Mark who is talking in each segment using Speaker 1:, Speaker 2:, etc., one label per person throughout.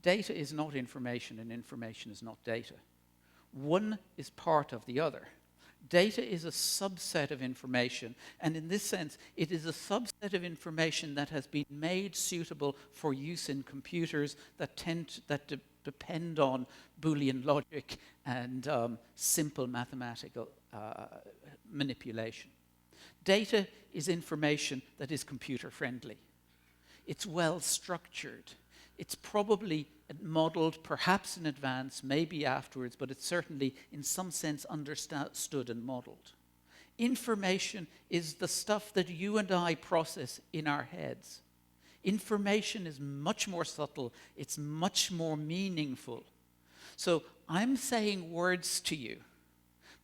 Speaker 1: data is not information and information is not data. One is part of the other. Data is a subset of information, and in this sense, it is a subset of information that has been made suitable for use in computers that depend on Boolean logic and simple mathematical manipulation. Data is information that is computer friendly. It's well structured. It's probably modeled, perhaps in advance, maybe afterwards, but it's certainly in some sense understood and modeled. Information is the stuff that you and I process in our heads. Information is much more subtle. It's much more meaningful. So I'm saying words to you,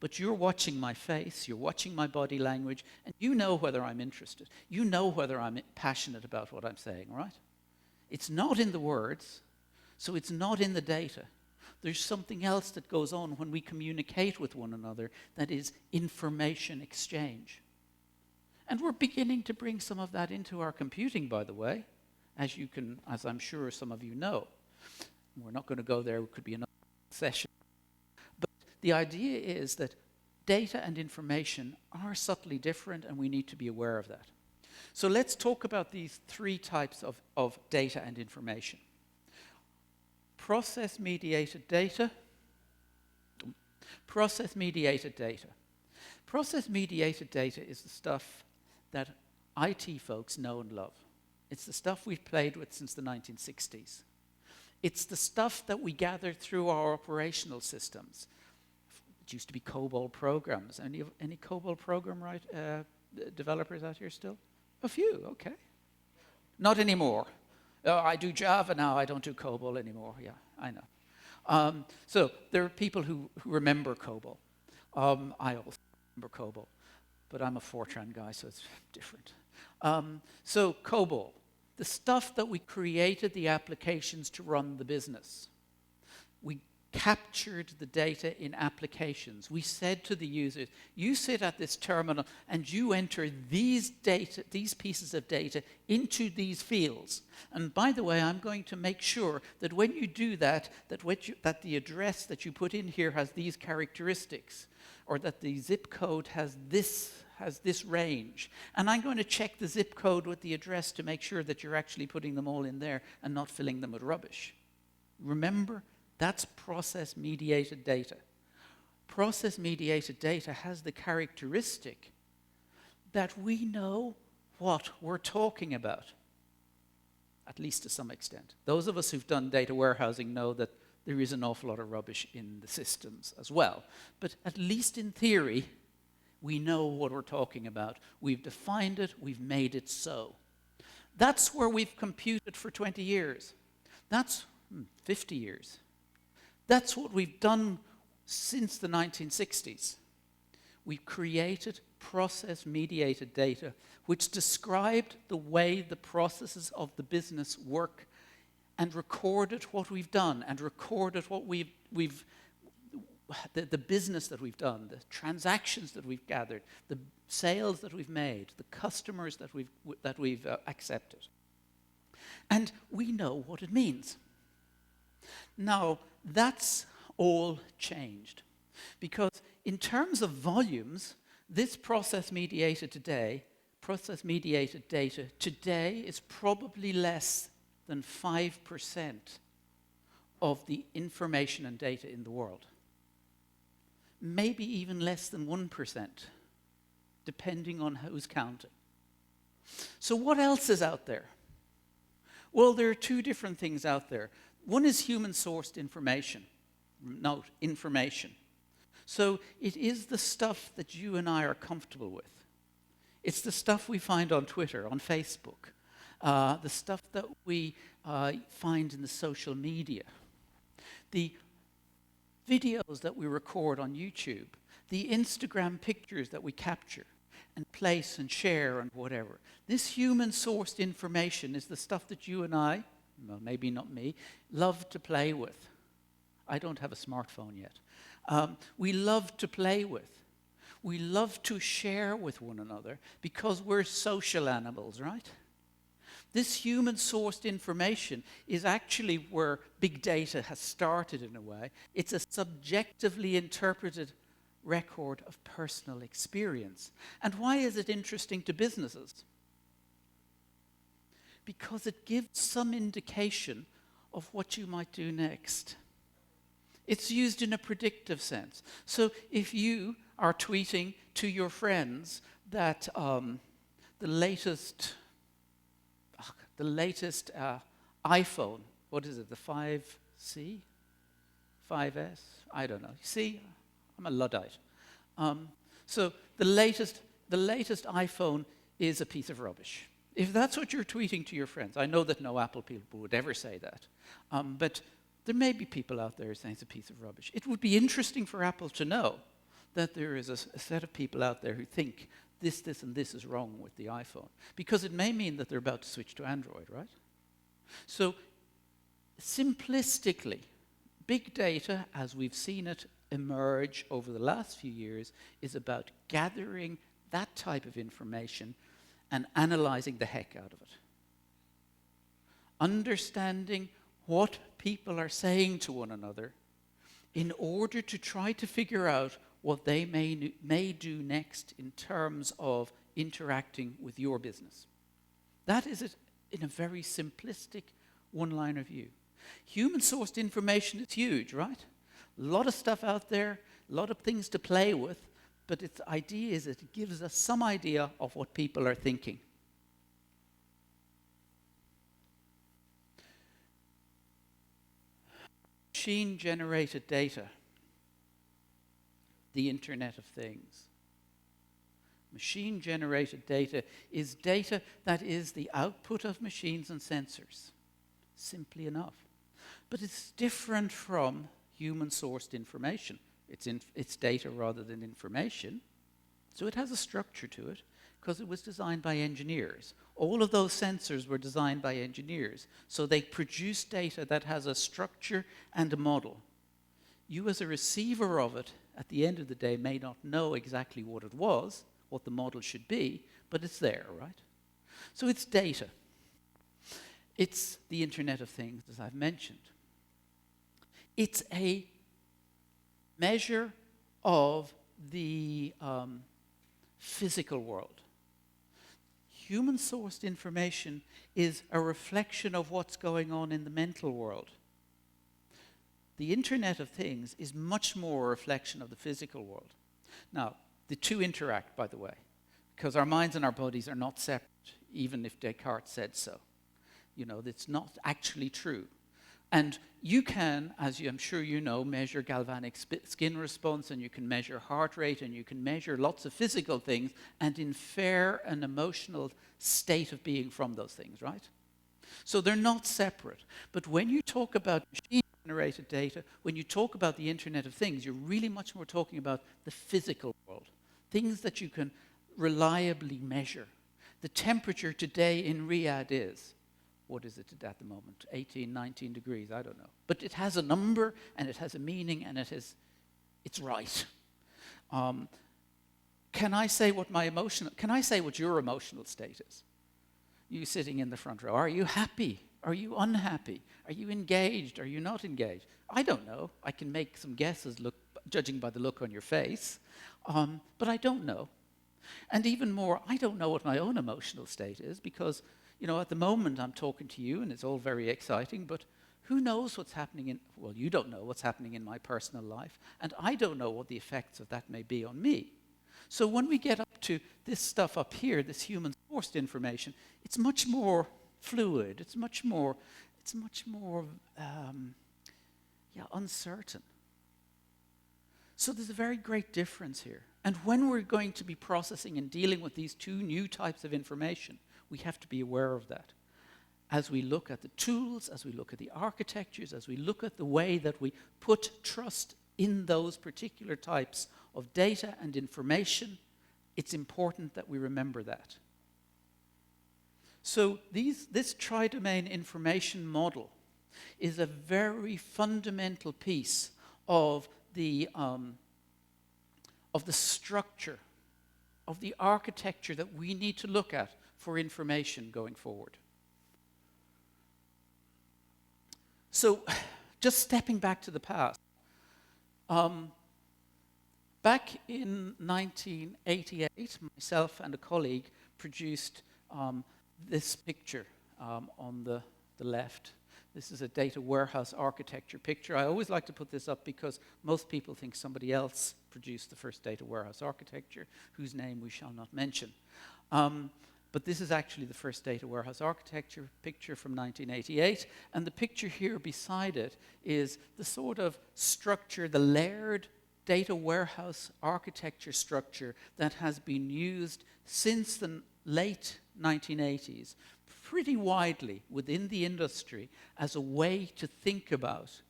Speaker 1: but you're watching my face, you're watching my body language, and you know whether I'm interested. You know whether I'm passionate about what I'm saying, right? It's not in the words, so it's not in the data. There's something else that goes on when we communicate with one another that is information exchange. And we're beginning to bring some of that into our computing, by the way, as I'm sure some of you know. We're not going to go there, it could be another session. But the idea is that data and information are subtly different, and we need to be aware of that. So let's talk about these three types of data and information. Process-mediated data. Process-mediated data. Process-mediated data is the stuff that IT folks know and love. It's the stuff we've played with since the 1960s. It's the stuff that we gathered through our operational systems. It used to be COBOL programs. Any COBOL program developers out here still? A few, okay. Not anymore. I do Java now, I don't do COBOL anymore. Yeah, I know. So there are people who remember COBOL. I also remember COBOL, but I'm a Fortran guy, so it's different. So COBOL, the stuff that we created the applications to run the business. We captured the data in applications. We said to the users, you sit at this terminal and you enter these pieces of data into these fields. And by the way, I'm going to make sure that when you do that, that the address that you put in here has these characteristics, or that the zip code has this range. And I'm going to check the zip code with the address to make sure that you're actually putting them all in there and not filling them with rubbish. Remember? That's process-mediated data. Process-mediated data has the characteristic that we know what we're talking about, at least to some extent. Those of us who've done data warehousing know that there is an awful lot of rubbish in the systems as well. But at least in theory, we know what we're talking about. We've defined it, we've made it so. That's where we've computed for 20 years. That's 50 years. That's what we've done since the 1960s. We've created process-mediated data which described the way the processes of the business work and recorded what we've done and recorded what the business that we've done, the transactions that we've gathered, the sales that we've made, the customers that we've accepted. And we know what it means. Now, that's all changed. Because in terms of volumes, this process-mediated data today is probably less than 5% of the information and data in the world. Maybe even less than 1%, depending on who's counting. So what else is out there? Well, there are two different things out there. One is human-sourced information. Note, information. So it is the stuff that you and I are comfortable with. It's the stuff we find on Twitter, on Facebook, the stuff that we find in the social media, the videos that we record on YouTube, the Instagram pictures that we capture and place and share and whatever. This human-sourced information is the stuff that you and I, well, maybe not me, love to play with. I don't have a smartphone yet. We love to play with. We love to share with one another because we're social animals, right? This human-sourced information is actually where big data has started in a way. It's a subjectively interpreted record of personal experience. And why is it interesting to businesses? Because it gives some indication of what you might do next. It's used in a predictive sense. So if you are tweeting to your friends that the latest iPhone, what is it, the 5C? 5S? I don't know. You see, I'm a Luddite. So the latest iPhone is a piece of rubbish. If that's what you're tweeting to your friends, I know that no Apple people would ever say that, but there may be people out there saying it's a piece of rubbish. It would be interesting for Apple to know that there is a set of people out there who think this, and this is wrong with the iPhone, because it may mean that they're about to switch to Android, right? So simplistically, big data, as we've seen it emerge over the last few years, is about gathering that type of information and analyzing the heck out of it. Understanding what people are saying to one another in order to try to figure out what they may do next in terms of interacting with your business. That is it in a very simplistic one-liner view. Human-sourced information is huge, right? A lot of stuff out there, a lot of things to play with, but its idea is that it gives us some idea of what people are thinking. Machine-generated data, the Internet of Things. Machine-generated data is data that is the output of machines and sensors, simply enough. But it's different from human-sourced information. It's data rather than information. So it has a structure to it because it was designed by engineers. All of those sensors were designed by engineers. So they produce data that has a structure and a model. You as a receiver of it, at the end of the day, may not know exactly what it was, what the model should be, but it's there, right? So it's data. It's the Internet of Things, as I've mentioned. It's a measure of the physical world. Human-sourced information is a reflection of what's going on in the mental world. The Internet of Things is much more a reflection of the physical world. Now, the two interact, by the way, because our minds and our bodies are not separate, even if Descartes said so. You know, it's not actually true. And you can, as I'm sure you know, measure galvanic skin response, and you can measure heart rate, and you can measure lots of physical things and infer an emotional state of being from those things, right? So they're not separate. But when you talk about machine-generated data, when you talk about the Internet of Things, you're really much more talking about the physical world, things that you can reliably measure. The temperature today in Riyadh is, what is it at the moment? 18, 19 degrees, I don't know. But it has a number, and it has a meaning, and it's right. Can I say what your emotional state is? You sitting in the front row, are you happy? Are you unhappy? Are you engaged? Are you not engaged? I don't know. I can make some guesses judging by the look on your face, but I don't know. And even more, I don't know what my own emotional state is because, you know, at the moment I'm talking to you and it's all very exciting, but who knows what's happening well, you don't know what's happening in my personal life, and I don't know what the effects of that may be on me. So when we get up to this stuff up here, this human-sourced information, it's much more fluid. It's much more uncertain. So there's a very great difference here. And when we're going to be processing and dealing with these two new types of information, we have to be aware of that. As we look at the tools, as we look at the architectures, as we look at the way that we put trust in those particular types of data and information, it's important that we remember that. So this tri-domain information model is a very fundamental piece of the structure, of the architecture that we need to look at for information going forward. So just stepping back to the past. Back in 1988, myself and a colleague produced this picture on the left. This is a data warehouse architecture picture. I always like to put this up because most people think somebody else produced the first data warehouse architecture, whose name we shall not mention. But this is actually the first data warehouse architecture picture from 1988. And the picture here beside it is the sort of structure, the layered data warehouse architecture structure that has been used since the late 1980s pretty widely within the industry as a way to think about,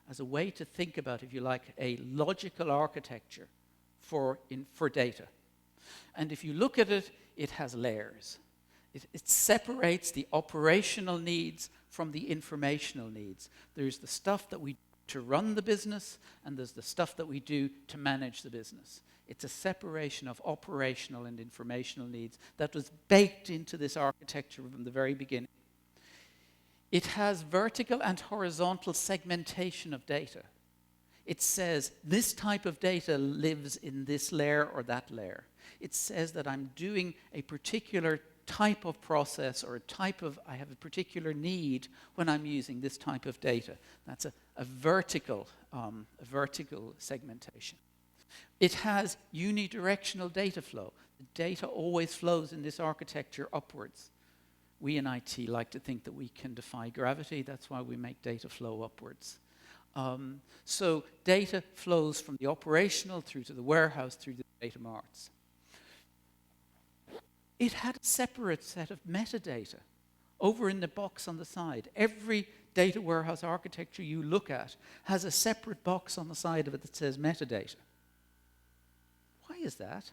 Speaker 1: if you like, a logical architecture for data. And if you look at it, it has layers. It separates the operational needs from the informational needs. There's the stuff that we do to run the business, and there's the stuff that we do to manage the business. It's a separation of operational and informational needs that was baked into this architecture from the very beginning. It has vertical and horizontal segmentation of data. It says this type of data lives in this layer or that layer. It says that I'm doing a particular type of process or I have a particular need when I'm using this type of data. That's a vertical segmentation. It has unidirectional data flow. The data always flows in this architecture upwards. We in IT like to think that we can defy gravity. That's why we make data flow upwards. So data flows from the operational through to the warehouse, through the data marts. It had a separate set of metadata over in the box on the side. Every data warehouse architecture you look at has a separate box on the side of it that says metadata. Why is that?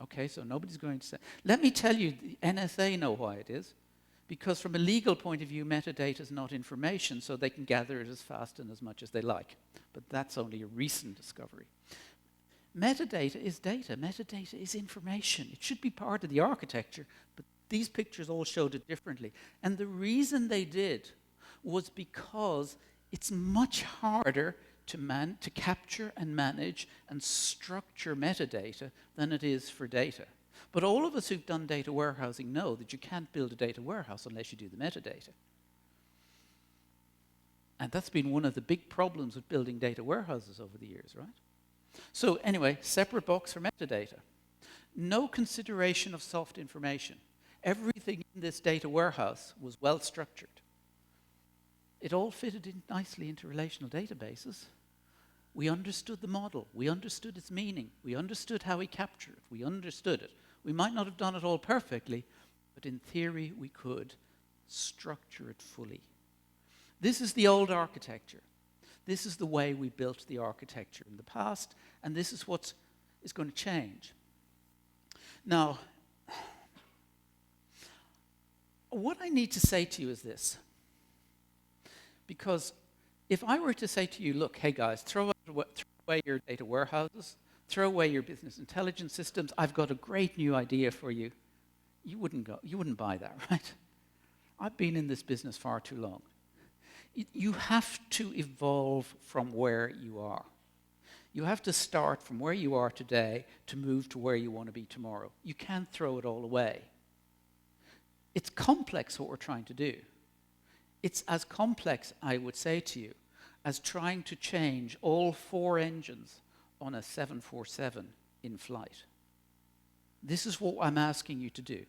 Speaker 1: Okay, so nobody's going to say. Let me tell you, the NSA know why it is. Because from a legal point of view, metadata is not information, so they can gather it as fast and as much as they like. But that's only a recent discovery. Metadata is data. Metadata is information. It should be part of the architecture, but these pictures all showed it differently. And the reason they did was because it's much harder to capture and manage and structure metadata than it is for data. But all of us who've done data warehousing know that you can't build a data warehouse unless you do the metadata. And that's been one of the big problems with building data warehouses over the years, right? So anyway, separate box for metadata. No consideration of soft information. Everything in this data warehouse was well structured. It all fitted in nicely into relational databases. We understood the model. We understood its meaning. We understood how we captured it. We understood it. We might not have done it all perfectly, but in theory we could structure it fully. This is the old architecture. This is the way we built the architecture in the past, and this is what is going to change. Now, what I need to say to you is this. Because if I were to say to you, look, hey guys, throw away your data warehouses, throw away your business intelligence systems, I've got a great new idea for you, you wouldn't buy that, right? I've been in this business far too long. You have to evolve from where you are. You have to start from where you are today to move to where you want to be tomorrow. You can't throw it all away. It's complex what we're trying to do. It's as complex, I would say to you, as trying to change all 4 engines on a 747 in flight. This is what I'm asking you to do.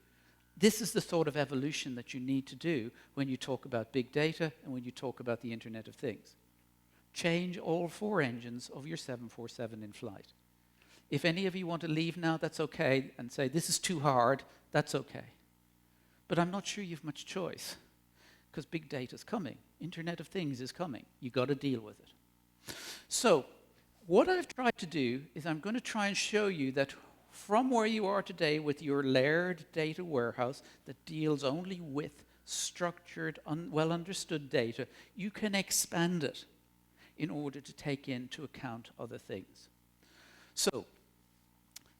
Speaker 1: This is the sort of evolution that you need to do when you talk about big data and when you talk about the Internet of Things. Change all 4 engines of your 747 in flight. If any of you want to leave now, that's okay, and say, this is too hard, that's okay. But I'm not sure you have much choice, because big data is coming. Internet of Things is coming. You've got to deal with it. So, what I've tried to do is I'm going to try and show you that from where you are today with your layered data warehouse that deals only with structured, well understood data, you can expand it in order to take into account other things. So,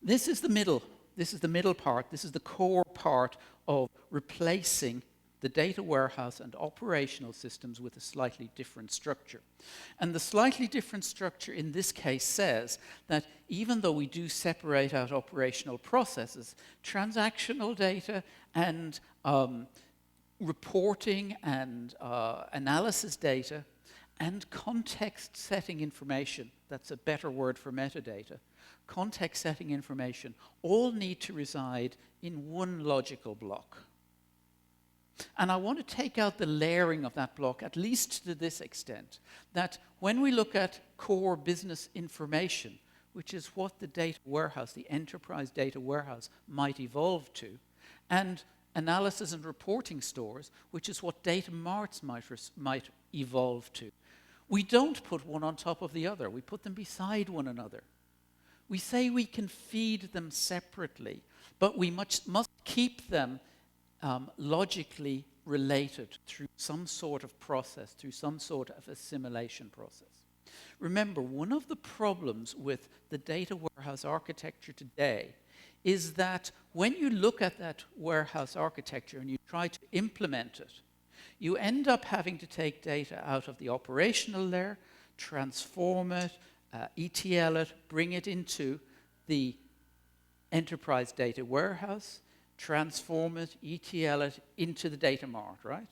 Speaker 1: this is the middle this is the middle part, this is the core part of replacing the data warehouse and operational systems with a slightly different structure. And the slightly different structure in this case says that even though we do separate out operational processes, transactional data and reporting and analysis data and context setting information, that's a better word for metadata, context setting information all need to reside in one logical block. And I want to take out the layering of that block, at least to this extent, that when we look at core business information, which is what the data warehouse, the enterprise data warehouse, might evolve to, and analysis and reporting stores, which is what data marts might evolve to, we don't put one on top of the other. We put them beside one another. We say we can feed them separately, but we must keep them logically related through some sort of process, through some sort of assimilation process. Remember, one of the problems with the data warehouse architecture today is that when you look at that warehouse architecture and you try to implement it, you end up having to take data out of the operational layer, transform it, ETL it, bring it into the enterprise data warehouse, transform it, ETL it into the data mart, right?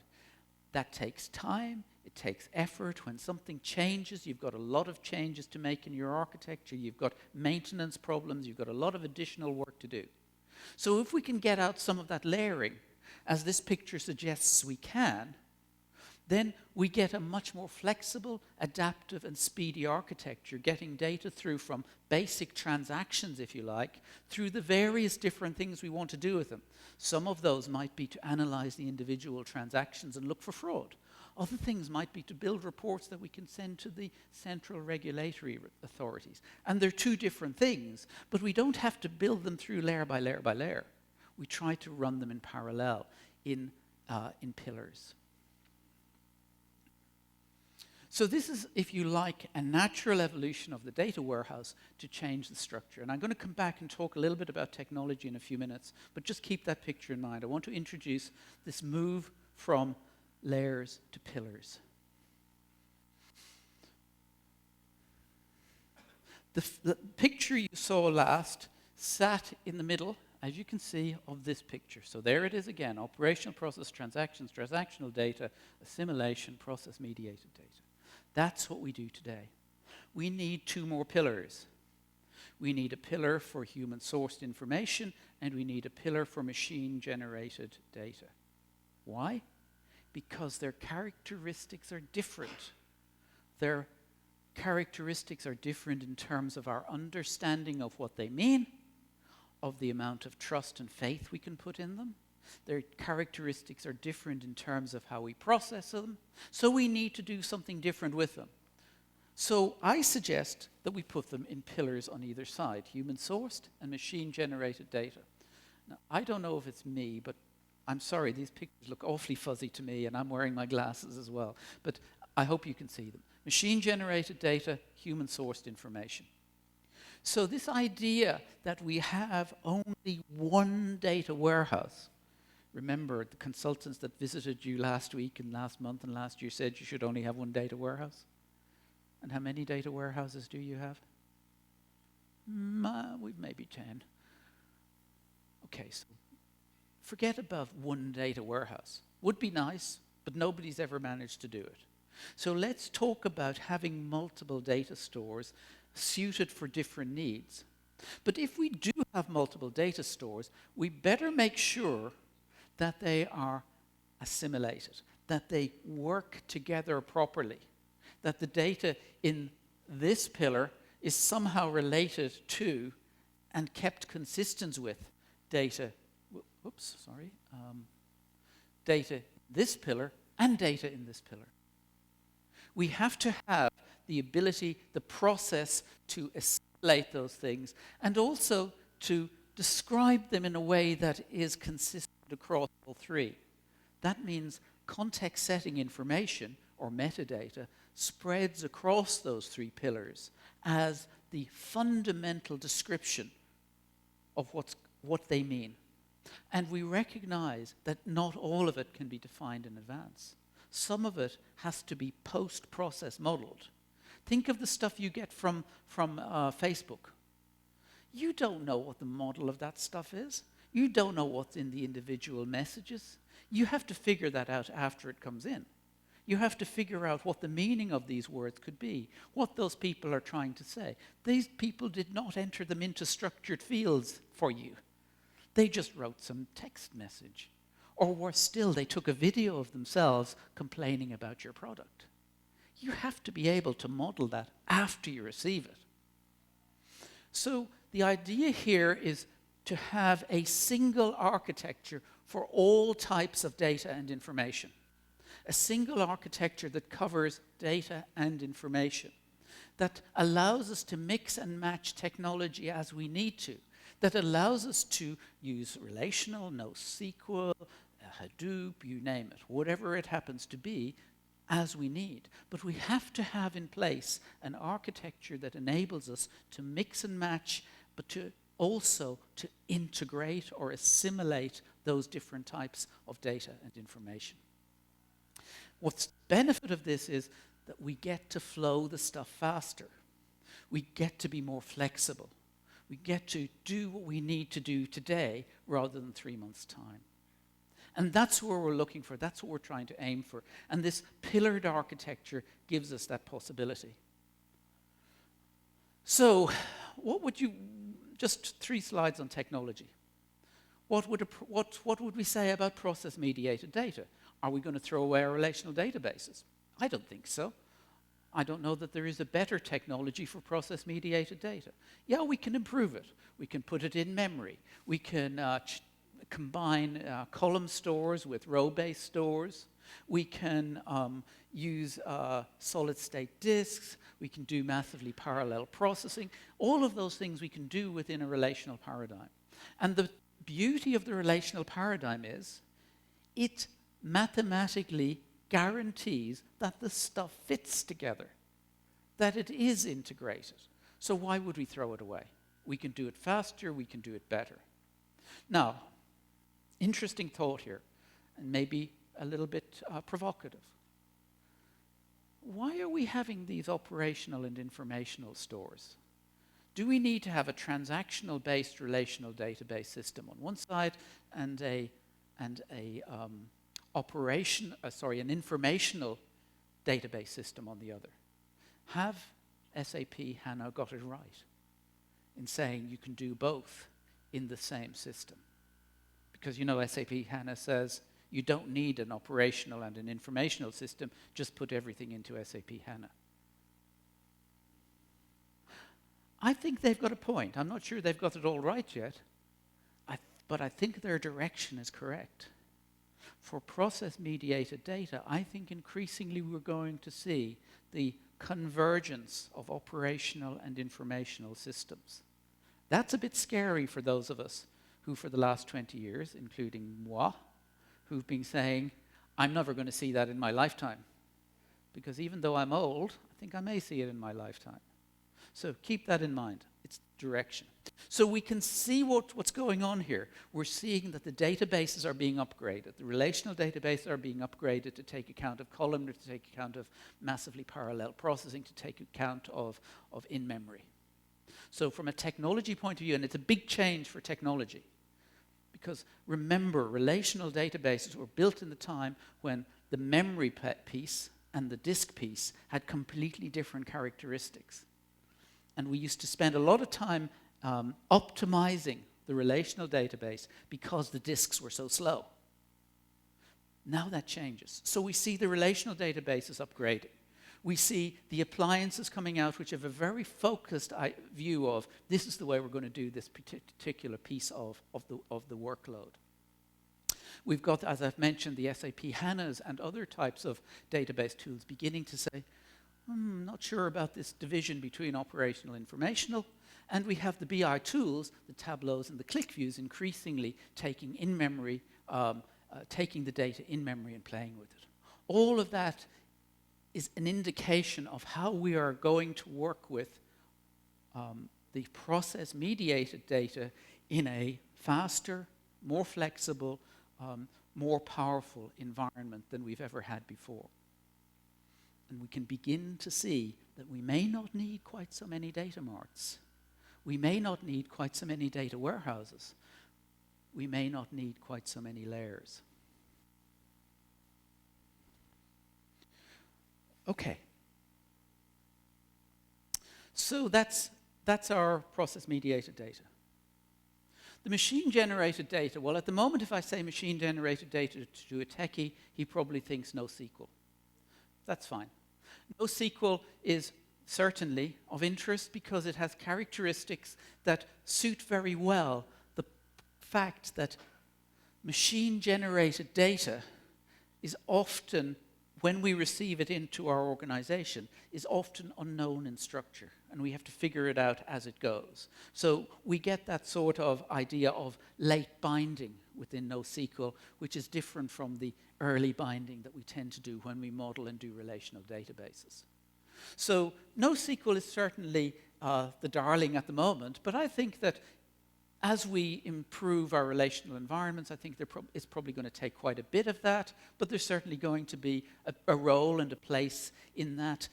Speaker 1: That takes time, it takes effort. When something changes, you've got a lot of changes to make in your architecture, you've got maintenance problems, you've got a lot of additional work to do. So if we can get out some of that layering, as this picture suggests we can, then we get a much more flexible, adaptive, and speedy architecture, getting data through from basic transactions, if you like, through the various different things we want to do with them. Some of those might be to analyze the individual transactions and look for fraud. Other things might be to build reports that we can send to the central regulatory authorities. And they're two different things, but we don't have to build them through layer by layer by layer. We try to run them in parallel, in pillars. So this is, if you like, a natural evolution of the data warehouse to change the structure. And I'm going to come back and talk a little bit about technology in a few minutes, but just keep that picture in mind. I want to introduce this move from layers to pillars. The picture you saw last sat in the middle, as you can see, of this picture. So there it is again, operational process, transactions, transactional data, assimilation, process mediated data. That's what we do today. We need two more pillars. We need a pillar for human-sourced information, and we need a pillar for machine-generated data. Why? Because their characteristics are different. Their characteristics are different in terms of our understanding of what they mean, of the amount of trust and faith we can put in them. Their characteristics are different in terms of how we process them. So we need to do something different with them. So I suggest that we put them in pillars on either side, human-sourced and machine-generated data. Now, I don't know if it's me, but I'm sorry, these pictures look awfully fuzzy to me, and I'm wearing my glasses as well. But I hope you can see them. Machine-generated data, human-sourced information. So this idea that we have only one data warehouse, remember the consultants that visited you last week and last month and last year said you should only have one data warehouse? And how many data warehouses do you have? We've maybe 10. Okay, so forget about one data warehouse. Would be nice, but nobody's ever managed to do it. So let's talk about having multiple data stores suited for different needs. But if we do have multiple data stores, we better make sure that they are assimilated, that they work together properly, that the data in this pillar is somehow related to and kept consistent with data, data in this pillar and data in this pillar. We have to have the ability, the process to assimilate those things and also to describe them in a way that is consistent across all three. That means context setting information or metadata spreads across those three pillars as the fundamental description of what's what they mean. And we recognize that not all of it can be defined in advance. Some of it has to be post-process modeled. Think of the stuff you get from Facebook. You don't know what the model of that stuff is. You don't know what's in the individual messages. You have to figure that out after it comes in. You have to figure out what the meaning of these words could be, what those people are trying to say. These people did not enter them into structured fields for you. They just wrote some text message. Or worse still, they took a video of themselves complaining about your product. You have to be able to model that after you receive it. So the idea here is to have a single architecture for all types of data and information. A single architecture that covers data and information, that allows us to mix and match technology as we need to, that allows us to use relational, NoSQL, Hadoop, you name it, whatever it happens to be, as we need. But we have to have in place an architecture that enables us to mix and match, but to also to integrate or assimilate those different types of data and information. What's the benefit of this is that we get to flow the stuff faster. We get to be more flexible. We get to do what we need to do today rather than 3 months' time. And that's where we're looking for. That's what we're trying to aim for. And this pillared architecture gives us that possibility. So, what would you, just 3 slides on technology. What would we say about process-mediated data? Are we going to throw away our relational databases? I don't think so. I don't know that there is a better technology for process-mediated data. Yeah, we can improve it. We can put it in memory. We can combine column stores with row-based stores. We can use solid-state disks. We can do massively parallel processing. All of those things we can do within a relational paradigm. And the beauty of the relational paradigm is it mathematically guarantees that the stuff fits together, that it is integrated. So why would we throw it away? We can do it faster, we can do it better. Now, interesting thought here, and maybe a little bit provocative. Why are we having these operational and informational stores? Do we need to have a transactional-based relational database system on one side and an informational database system on the other? Have SAP HANA got it right in saying you can do both in the same system? Because you know SAP HANA says you don't need an operational and an informational system, just put everything into SAP HANA. I think they've got a point. I'm not sure they've got it all right yet, but I think their direction is correct. For process-mediated data, I think increasingly we're going to see the convergence of operational and informational systems. That's a bit scary for those of us who for the last 20 years, including moi, who've been saying, I'm never going to see that in my lifetime. Because even though I'm old, I think I may see it in my lifetime. So keep that in mind. It's direction. So we can see what's going on here. We're seeing that the databases are being upgraded. The relational databases are being upgraded to take account of columnar, to take account of massively parallel processing, to take account of in-memory. So from a technology point of view, and it's a big change for technology, because remember, relational databases were built in the time when the memory piece and the disk piece had completely different characteristics. And we used to spend a lot of time optimizing the relational database because the disks were so slow. Now that changes. So we see the relational databases upgrading. We see the appliances coming out which have a very focused view of this is the way we're going to do this particular piece of the workload. We've got, as I've mentioned, the SAP HANAs and other types of database tools beginning to say, not sure about this division between operational and informational. And we have the BI tools, the Tableaus and the ClickViews, increasingly taking in-memory, taking the data in memory and playing with it. All of that is an indication of how we are going to work with the process-mediated data in a faster, more flexible, more powerful environment than we've ever had before. And we can begin to see that we may not need quite so many data marts. We may not need quite so many data warehouses. We may not need quite so many layers. Okay. So that's our process-mediated data. The machine-generated data, well, at the moment, if I say machine-generated data to a techie, he probably thinks NoSQL. That's fine. NoSQL is certainly of interest because it has characteristics that suit very well the fact that machine-generated data is often, when we receive it into our organization, is often unknown in structure, and we have to figure it out as it goes. So we get that sort of idea of late binding within NoSQL, which is different from the early binding that we tend to do when we model and do relational databases. So NoSQL is certainly the darling at the moment, but I think that as we improve our relational environments, I think it's probably going to take quite a bit of that, but there's certainly going to be a role and a place in that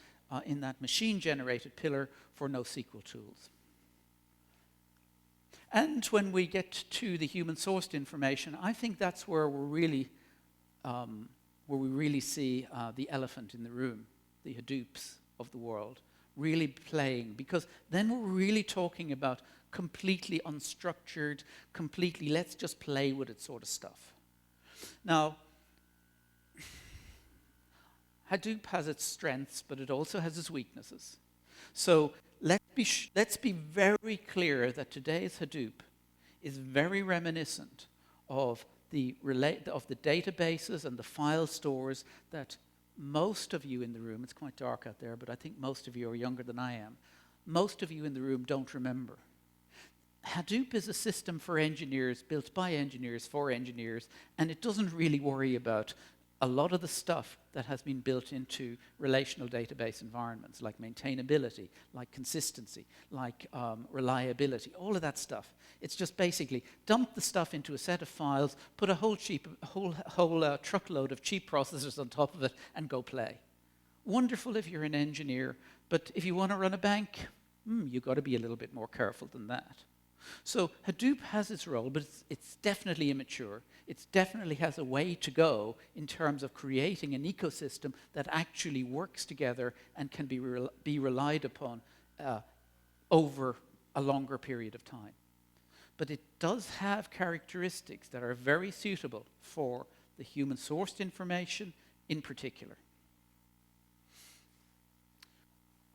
Speaker 1: machine-generated pillar for NoSQL tools. And when we get to the human-sourced information, I think that's where we really see the elephant in the room, the Hadoops of the world, really playing, because then we're really talking about completely unstructured, completely let's just play with it sort of stuff. Now, Hadoop has its strengths, but it also has its weaknesses. So let's be very clear that today's Hadoop is very reminiscent of the databases and the file stores that most of you in the room, it's quite dark out there, but I think most of you are younger than I am, most of you in the room don't remember. Hadoop is a system for engineers, built by engineers, for engineers, and it doesn't really worry about a lot of the stuff that has been built into relational database environments, like maintainability, like consistency, like reliability, all of that stuff. It's just basically dump the stuff into a set of files, put a whole truckload of cheap processors on top of it, and go play. Wonderful if you're an engineer, but if you want to run a bank, you've got to be a little bit more careful than that. So Hadoop has its role, but it's definitely immature. It definitely has a way to go in terms of creating an ecosystem that actually works together and can be relied upon over a longer period of time. But it does have characteristics that are very suitable for the human-sourced information in particular.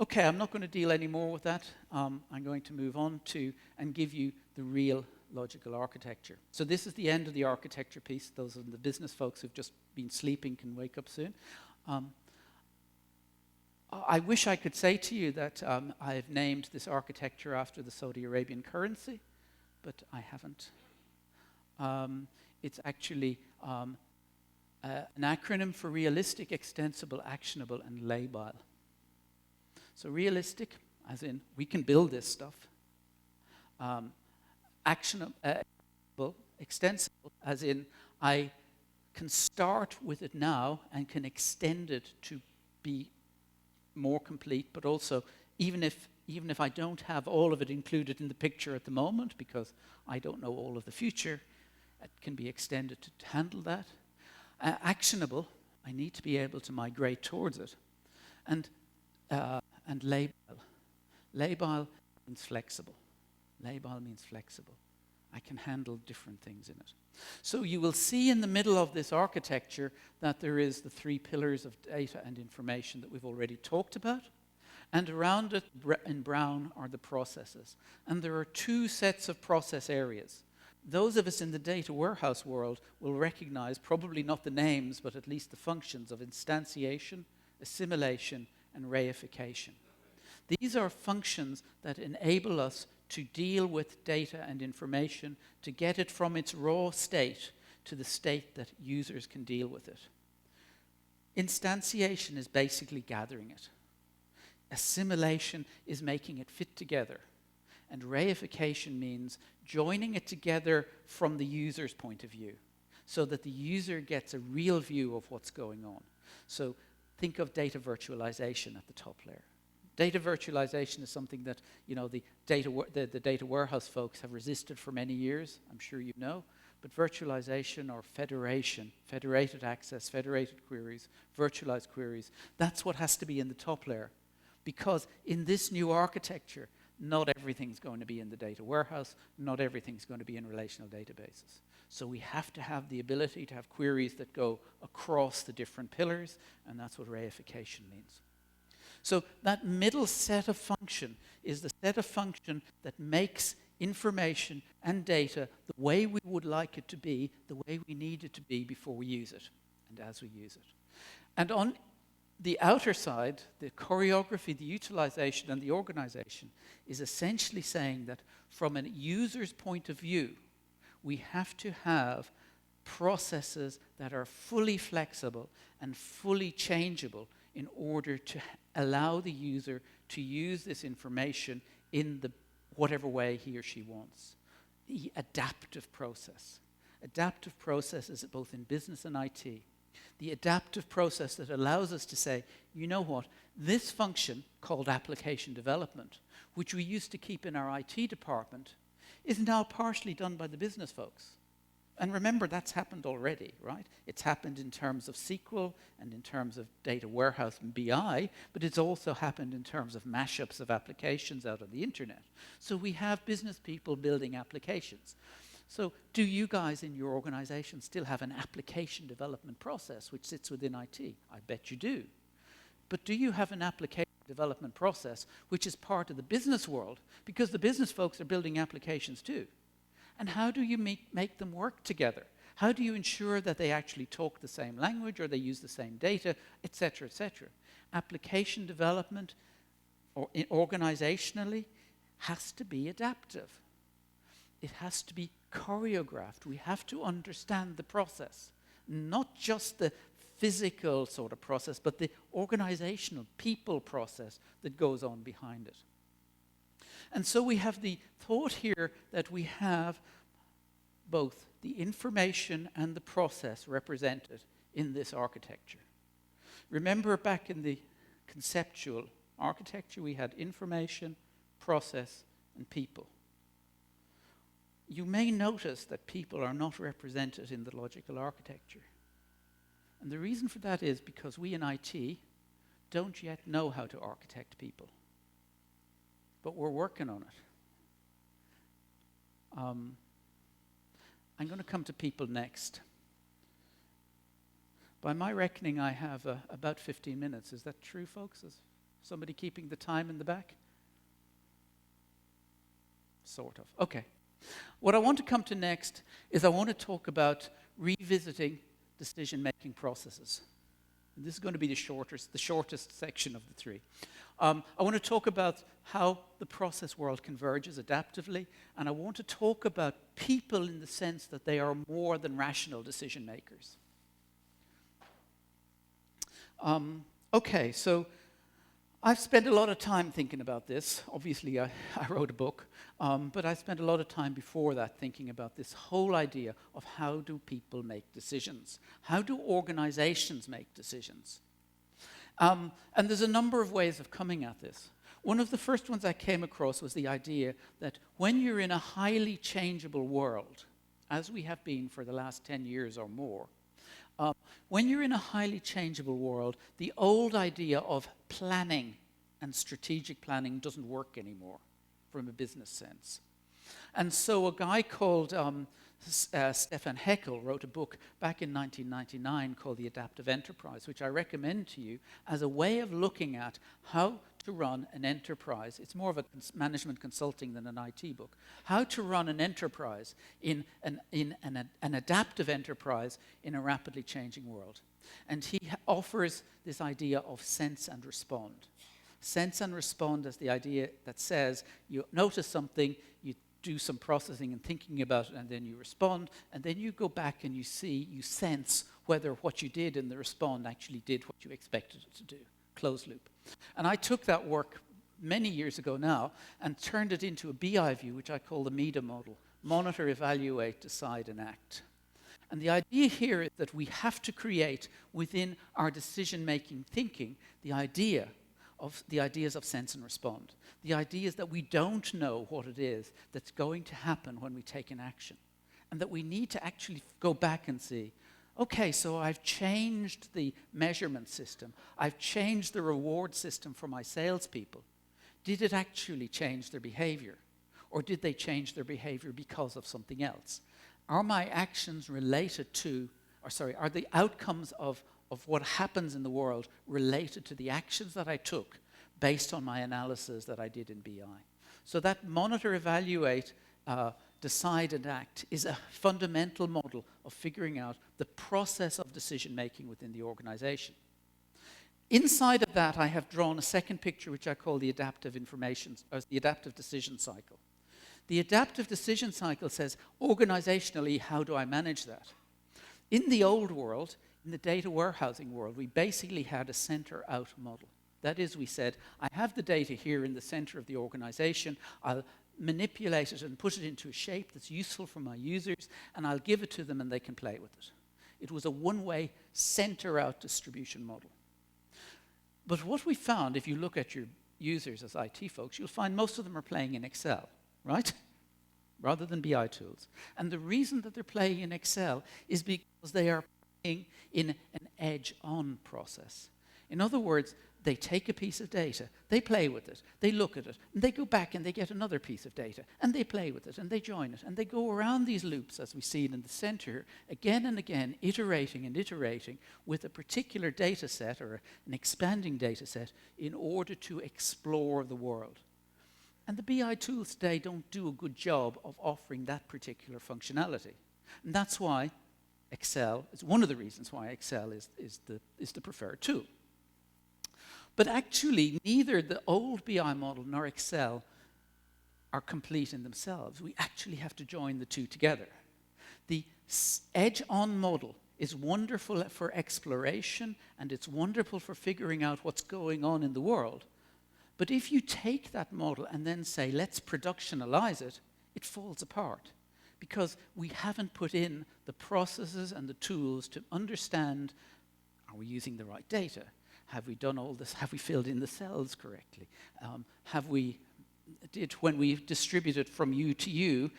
Speaker 1: Okay, I'm not going to deal any more with that. I'm going to move on to and give you the real logical architecture. So this is the end of the architecture piece. Those are the business folks who've just been sleeping can wake up soon. I wish I could say to you that I've named this architecture after the Saudi Arabian currency, but I haven't. It's actually an acronym for realistic, extensible, actionable, and labile. So realistic, as in we can build this stuff. Actionable, extensible, as in I can start with it now and can extend it to be more complete, but also even if I don't have all of it included in the picture at the moment, because I don't know all of the future, it can be extended to handle that. Actionable, I need to be able to migrate towards it. And labile. Labile means flexible. Labile means flexible. I can handle different things in it. So you will see in the middle of this architecture that there is the three pillars of data and information that we've already talked about. And around it in brown are the processes. And there are two sets of process areas. Those of us in the data warehouse world will recognize probably not the names, but at least the functions of instantiation, assimilation, and reification. These are functions that enable us to deal with data and information, to get it from its raw state to the state that users can deal with it. Instantiation is basically gathering it. Assimilation is making it fit together. And reification means joining it together from the user's point of view so that the user gets a real view of what's going on. So think of data virtualization at the top layer. Data virtualization is something that, you know, the data warehouse folks have resisted for many years, I'm sure you know. But virtualization or federation, federated access, federated queries, virtualized queries, that's what has to be in the top layer. Because in this new architecture, not everything's going to be in the data warehouse, not everything's going to be in relational databases. So we have to have the ability to have queries that go across the different pillars, and that's what reification means. So that middle set of function is the set of function that makes information and data the way we would like it to be, the way we need it to be before we use it and as we use it. And on the outer side, the choreography, the utilization, and the organization is essentially saying that from a user's point of view, we have to have processes that are fully flexible and fully changeable in order to allow the user to use this information in the whatever way he or she wants. The adaptive process. Adaptive processes both in business and IT. The adaptive process that allows us to say, you know what, this function called application development, which we used to keep in our IT department, is now partially done by the business folks. And remember, that's happened already, right? It's happened in terms of SQL and in terms of data warehouse and BI, but it's also happened in terms of mashups of applications out on the internet. So we have business people building applications. So do you guys in your organization still have an application development process which sits within IT? I bet you do. But do you have an application development process which is part of the business world? Because the business folks are building applications too. And how do you make them work together? How do you ensure that they actually talk the same language or they use the same data, et cetera, et cetera? Application development or organizationally has to be adaptive. It has to be choreographed. We have to understand the process, not just the physical sort of process, but the organizational people process that goes on behind it. And so we have the thought here that we have both the information and the process represented in this architecture. Remember back in the conceptual architecture, we had information, process, and people. You may notice that people are not represented in the logical architecture. And the reason for that is because we in IT don't yet know how to architect people. But we're working on it. I'm going to come to people next. By my reckoning, I have about 15 minutes. Is that true, folks? Is somebody keeping the time in the back? Sort of. Okay. What I want to come to next is I want to talk about revisiting decision-making processes. And this is going to be the shortest section of the three. I want to talk about how the process world converges adaptively, and I want to talk about people in the sense that they are more than rational decision makers. Okay, so I've spent a lot of time thinking about this. Obviously, I wrote a book, but I spent a lot of time before that thinking about this whole idea of how do people make decisions? How do organizations make decisions? And there's a number of ways of coming at this. One of the first ones I came across was the idea that when you're in a highly changeable world, as we have been for the last 10 years or more, when you're in a highly changeable world, the old idea of planning and strategic planning doesn't work anymore from a business sense. And so a guy called Stefan Heckel wrote a book back in 1999 called The Adaptive Enterprise, which I recommend to you as a way of looking at how to run an enterprise. It's more of a management consulting than an IT book. How to run an enterprise in an adaptive enterprise in a rapidly changing world. And he offers this idea of sense and respond. Sense and respond is the idea that says you notice something, you do some processing and thinking about it, and then you respond, and then you go back and you sense whether what you did in the respond actually did what you expected it to do. Closed loop. And I took that work many years ago now and turned it into a BI view, which I call the MEDA model: monitor, evaluate, decide, and act. And the idea here is that we have to create within our decision-making thinking the ideas of sense and respond. The ideas that we don't know what it is that's going to happen when we take an action. And that we need to actually go back and see, okay, so I've changed the measurement system. I've changed the reward system for my salespeople. Did it actually change their behavior? Or did they change their behavior because of something else? Are my actions related to, are the outcomes of what happens in the world related to the actions that I took based on my analysis that I did in BI? So that monitor, evaluate, decide, and act is a fundamental model of figuring out the process of decision-making within the organization. Inside of that, I have drawn a second picture, which I call the adaptive decision cycle. The adaptive decision cycle says, organizationally, how do I manage that? In the old world, in the data warehousing world, we basically had a center-out model. That is, we said, I have the data here in the center of the organization. I'll manipulate it and put it into a shape that's useful for my users, and I'll give it to them and they can play with it. It was a one-way center-out distribution model. But what we found, if you look at your users as IT folks, you'll find most of them are playing in Excel, right? Rather than BI tools. And the reason that they're playing in Excel is because they are playing in an edge-on process. In other words, they take a piece of data, they play with it, they look at it, and they go back and they get another piece of data, and they play with it, and they join it, and they go around these loops, as we see it in the center, again and again, iterating and iterating with a particular data set or an expanding data set in order to explore the world. And the BI tools today don't do a good job of offering that particular functionality. And that's why Excel is one of the reasons why Excel is the preferred tool. But actually, neither the old BI model nor Excel are complete in themselves. We actually have to join the two together. The edge-on model is wonderful for exploration, and it's wonderful for figuring out what's going on in the world. But if you take that model and then say, let's productionalize it, it falls apart. Because we haven't put in the processes and the tools to understand, are we using the right data? Have we done all this? Have we filled in the cells correctly? When we distributed from you to you,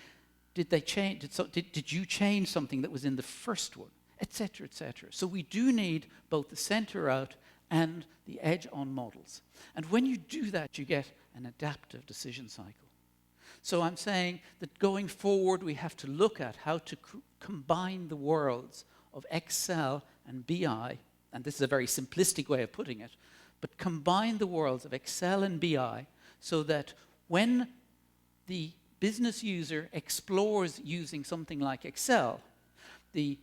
Speaker 1: did you change something that was in the first one? Et cetera, et cetera. So we do need both the center out and the edge-on models. And when you do that, you get an adaptive decision cycle. So I'm saying that going forward, we have to look at how to combine the worlds of Excel and BI, and this is a very simplistic way of putting it, but combine the worlds of Excel and BI so that when the business user explores using something like Excel, the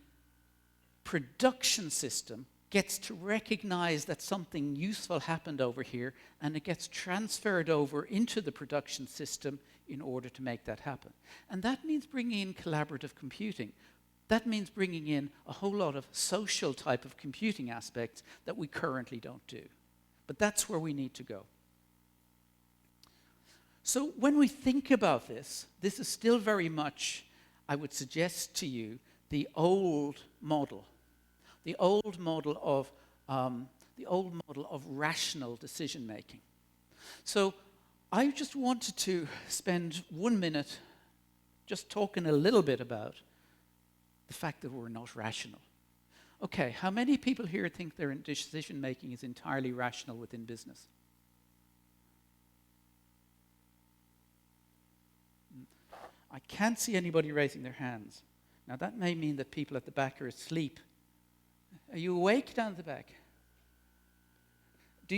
Speaker 1: production system gets to recognize that something useful happened over here, and it gets transferred over into the production system in order to make that happen. And that means bringing in collaborative computing. That means bringing in a whole lot of social type of computing aspects that we currently don't do. But that's where we need to go. So when we think about this, this is still very much, I would suggest to you, the old model. The old model of rational decision making. So I just wanted to spend 1 minute just talking a little bit about the fact that we're not rational. Okay, how many people here think their decision making is entirely rational within business? I can't see anybody raising their hands. Now that may mean that people at the back are asleep. Are you awake down at the back? Do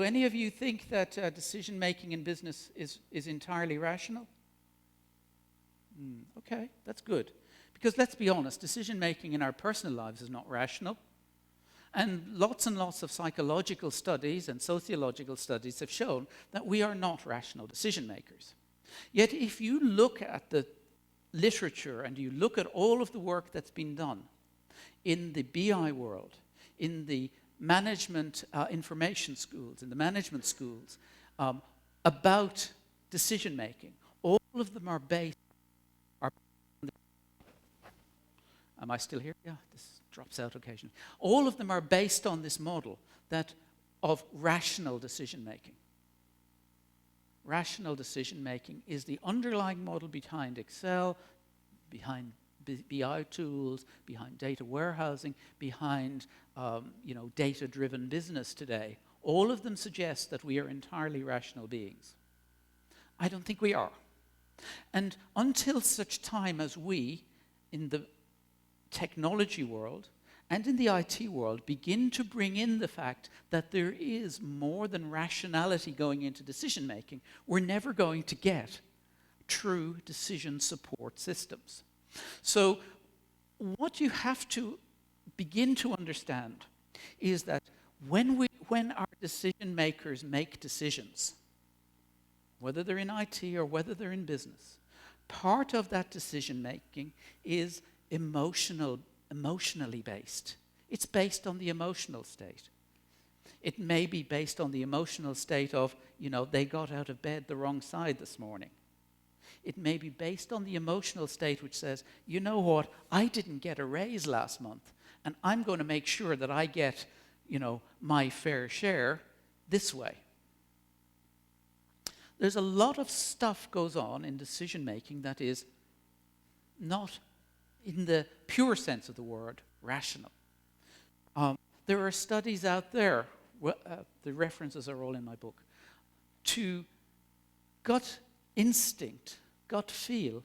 Speaker 1: any of you think that decision making in business is entirely rational? Okay, that's good. Because let's be honest, decision making in our personal lives is not rational. And lots of psychological studies and sociological studies have shown that we are not rational decision makers. Yet if you look at the literature and you look at all of the work that's been done in the BI world, in the management information schools, in the management schools, um, about decision making. All of them are based. Am I still here? Yeah, this drops out occasionally. All of them are based on this model of rational decision making. Rational decision making is the underlying model behind Excel, behind BI tools, behind data warehousing, behind data-driven business today. All of them suggest that we are entirely rational beings. I don't think we are. And until such time as we, in the technology world and in the IT world, begin to bring in the fact that there is more than rationality going into decision making, we're never going to get true decision support systems. So what you have to begin to understand is that when our decision makers make decisions, whether they're in IT or whether they're in business, part of that decision making is emotionally based. It's based on the emotional state. It may be based on the emotional state of, they got out of bed the wrong side this morning. It may be based on the emotional state which says, you know what, I didn't get a raise last month, and I'm going to make sure that I get, my fair share this way. There's a lot of stuff goes on in decision making that is not, in the pure sense of the word, rational. There are studies out there, the references are all in my book, to gut instinct, gut feel,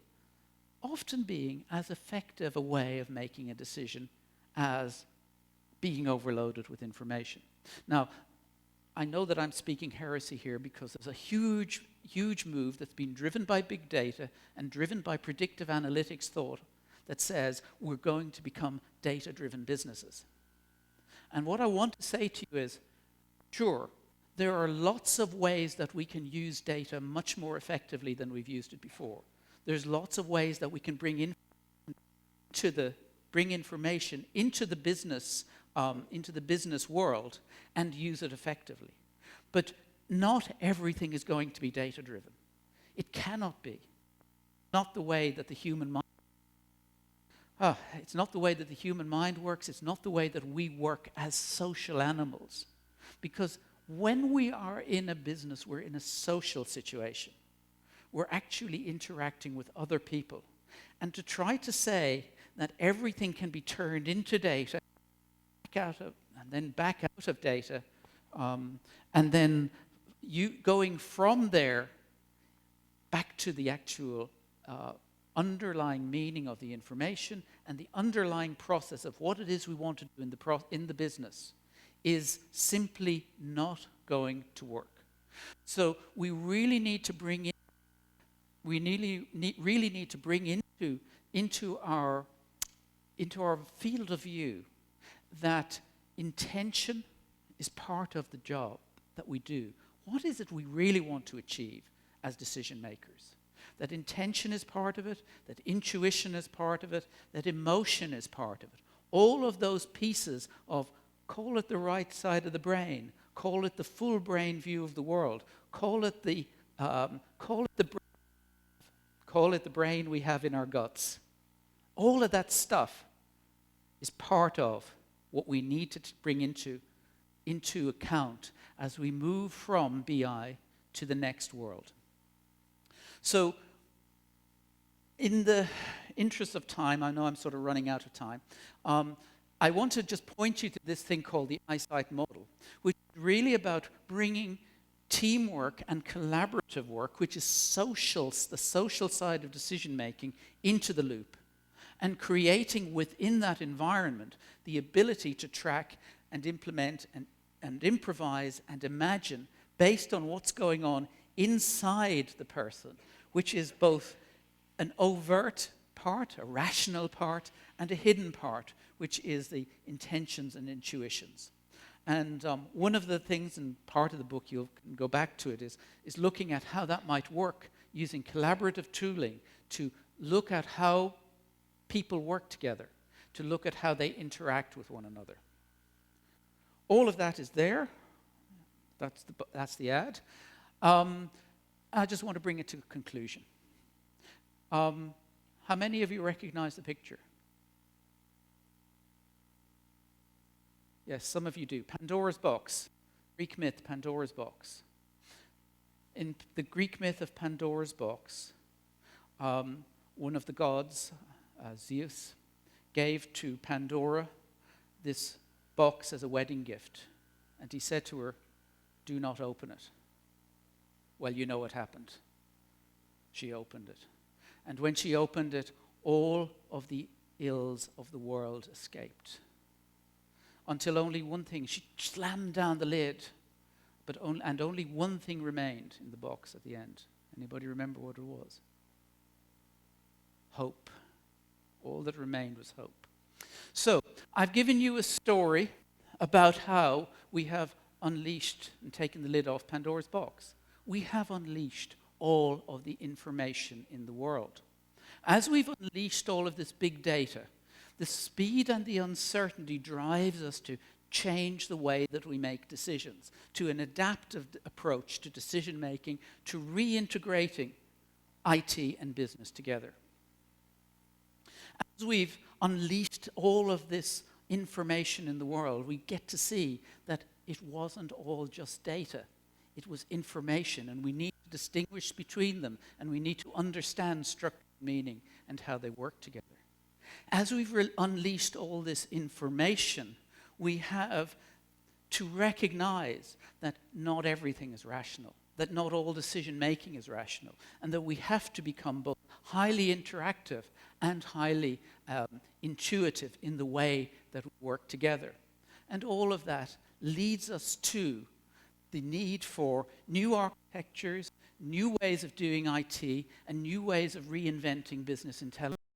Speaker 1: often being as effective a way of making a decision as being overloaded with information. Now, I know that I'm speaking heresy here because there's a huge, huge move that's been driven by big data and driven by predictive analytics thought that says we're going to become data-driven businesses. And what I want to say to you is, sure, there are lots of ways that we can use data much more effectively than we've used it before. There's lots of ways that we can bring information into the business world and use it effectively. But not everything is going to be data-driven. It cannot be. Not the way that the human mind. It's not the way that the human mind works. It's not the way that we work as social animals. Because when we are in a business, we're in a social situation. We're actually interacting with other people. And to try to say that everything can be turned into data, back out of data, and then you going from there back to the actual underlying meaning of the information and the underlying process of what it is we want to do in the business is simply not going to work. So we really need to bring in. We really need to bring into our field of view that intention is part of the job that we do. What is it we really want to achieve as decision makers? That intention is part of it, that intuition is part of it, that emotion is part of it. All of those pieces of, call it the right side of the brain, call it the full brain view of the world, call it the brain we have in our guts. All of that stuff is part of what we need to bring into account as we move from BI to the next world. So, in the interest of time, I know I'm sort of running out of time, I want to just point you to this thing called the eyesight model, which is really about bringing teamwork and collaborative work, which is the social side of decision making, into the loop, and creating within that environment the ability to track and implement and improvise and imagine based on what's going on inside the person, which is both an overt part, a rational part, and a hidden part, which is the intentions and intuitions. And one of the things, and part of the book, you'll go back to it, is looking at how that might work using collaborative tooling to look at how people work together, to look at how they interact with one another. All of that is there. That's the ad. I just want to bring it to a conclusion. How many of you recognize the picture? Yes, some of you do. Pandora's box. Greek myth, Pandora's box. In the Greek myth of Pandora's box, one of the gods, Zeus, gave to Pandora this box as a wedding gift. And he said to her, "Do not open it." Well, you know what happened. She opened it. And when she opened it, all of the ills of the world escaped. Until only one thing, she slammed down the lid, and only one thing remained in the box at the end. Anybody remember what it was? Hope. All that remained was hope. So, I've given you a story about how we have unleashed and taken the lid off Pandora's box. We have unleashed all of the information in the world. As we've unleashed all of this big data, the speed and the uncertainty drives us to change the way that we make decisions, to an adaptive approach to decision making, to reintegrating IT and business together. As we've unleashed all of this information in the world, we get to see that it wasn't all just data. It was information, and we need to distinguish between them, and we need to understand structure, meaning, and how they work together. As we've unleashed all this information, we have to recognize that not everything is rational, that not all decision-making is rational, and that we have to become both highly interactive and highly intuitive in the way that we work together. And all of that leads us to the need for new architectures, new ways of doing IT, and new ways of reinventing business intelligence.